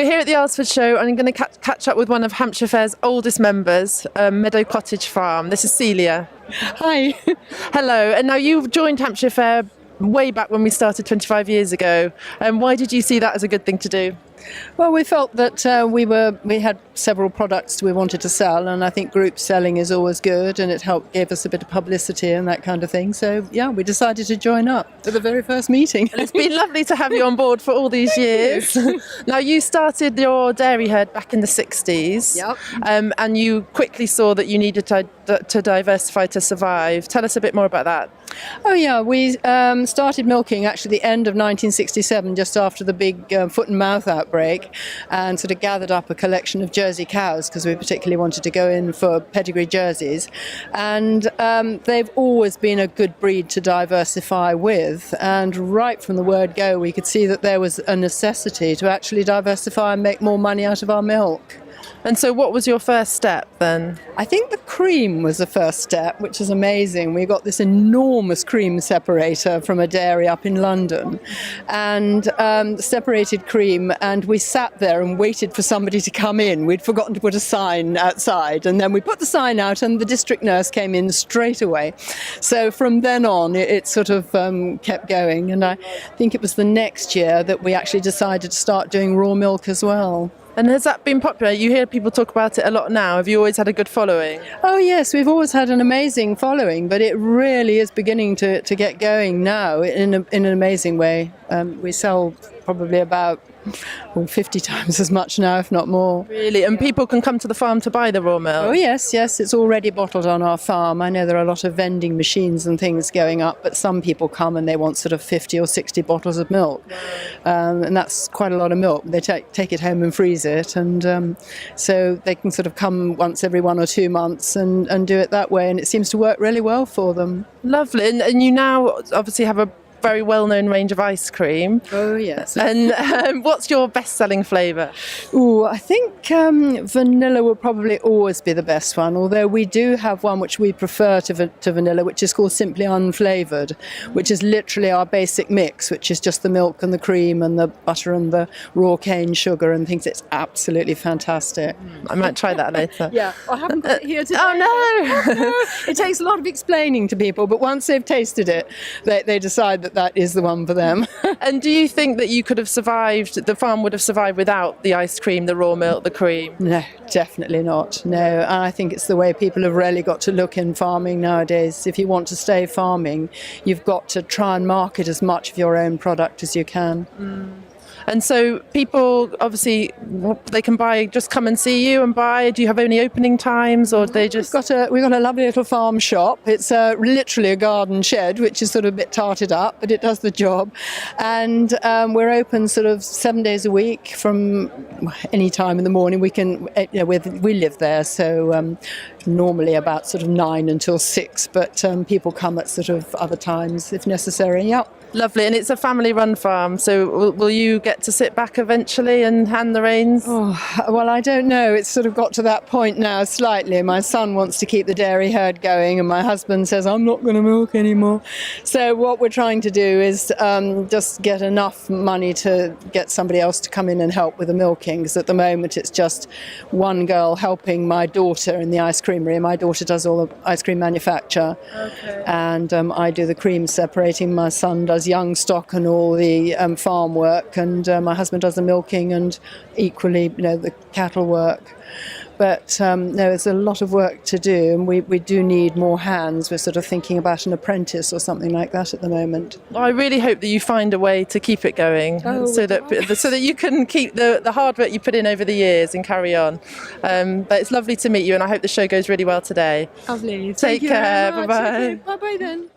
We're here at the Alresford Show and I'm going to catch up with one of Hampshire Fare's oldest members, Meadow Cottage farm. This is Celia. Hi. Hello, and now you've joined Hampshire Fare way back when we started 25 years ago. Why did you see that as a good thing to do? Well, we felt that we had several products we wanted to sell, and I think group selling is always good, and it gave us a bit of publicity and that kind of thing. So yeah, we decided to join up at the very first meeting. And it's been lovely to have you on board for all these years. Now, you started your dairy herd back in the 60s. Yep. And you quickly saw that you needed to diversify to survive. Tell us a bit more about that. Oh yeah, we started milking actually the end of 1967, just after the big foot and mouth outbreak, and sort of gathered up a collection of Jersey cows because we particularly wanted to go in for pedigree Jerseys, and they've always been a good breed to diversify with, and right from the word go we could see that there was a necessity to actually diversify and make more money out of our milk. And so what was your first step then? I think the cream was the first step, which is amazing. We got this enormous cream separator from a dairy up in London, and separated cream, and we sat there and waited for somebody to come in. We'd forgotten to put a sign outside, and then we put the sign out and the district nurse came in straight away. So from then on it sort of kept going, and I think it was the next year that we actually decided to start doing raw milk as well. And has that been popular? You hear people talk about it a lot now. Have you always had a good following? Oh yes, we've always had an amazing following, but it really is beginning to get going now in an amazing way. We sell probably about 50 times as much now, if not more. Really? And people can come to the farm to buy the raw milk? Oh yes, it's already bottled on our farm. I know there are a lot of vending machines and things going up, but some people come and they want sort of 50 or 60 bottles of milk. And that's quite a lot of milk. They take it home and freeze it, and so they can sort of come once every 1 or 2 months and do it that way, and it seems to work really well for them. Lovely. And you now obviously have a very well-known range of ice cream. Oh yes. And what's your best-selling flavour? Ooh, I think vanilla will probably always be the best one, although we do have one which we prefer to vanilla, which is called Simply Unflavoured, which is literally our basic mix, which is just the milk and the cream and the butter and the raw cane sugar and things. It's absolutely fantastic. I might try that later. Yeah, I haven't got it here today. Oh no! It takes a lot of explaining to people, but once they've tasted it, they decide that is the one for them. And do you think that you could have survived, the farm would have survived without the ice cream, the raw milk, the cream? No, definitely not. No, and I think it's the way people have really got to look in farming nowadays. If you want to stay farming, you've got to try and market as much of your own product as you can. And so people, obviously, they can buy, just come and see you and buy. Do you have any opening times, or they just... We've got a lovely little farm shop. It's literally a garden shed, which is sort of a bit tarted up, but it does the job. And we're open sort of 7 days a week from any time in the morning. We can, we live there, so normally about sort of 9 until 6, but people come at sort of other times if necessary. Yep. Lovely. And it's a family-run farm, so will you get to sit back eventually and hand the reins? Oh, well, I don't know. It's sort of got to that point now slightly. My son wants to keep the dairy herd going, and my husband says, I'm not going to milk anymore. So what we're trying to do is just get enough money to get somebody else to come in and help with the milking, because at the moment it's just one girl helping my daughter in the ice creamery. My daughter does all the ice cream manufacture, and I do the cream separating. My son does young stock and all the farm work, and my husband does the milking and equally, the cattle work. But no, there's a lot of work to do, and we do need more hands. We're sort of thinking about an apprentice or something like that at the moment. I really hope that you find a way to keep it going, so that you can keep the hard work you put in over the years and carry on. But it's lovely to meet you, and I hope the show goes really well today. Lovely. Take care. Bye bye. Bye bye then.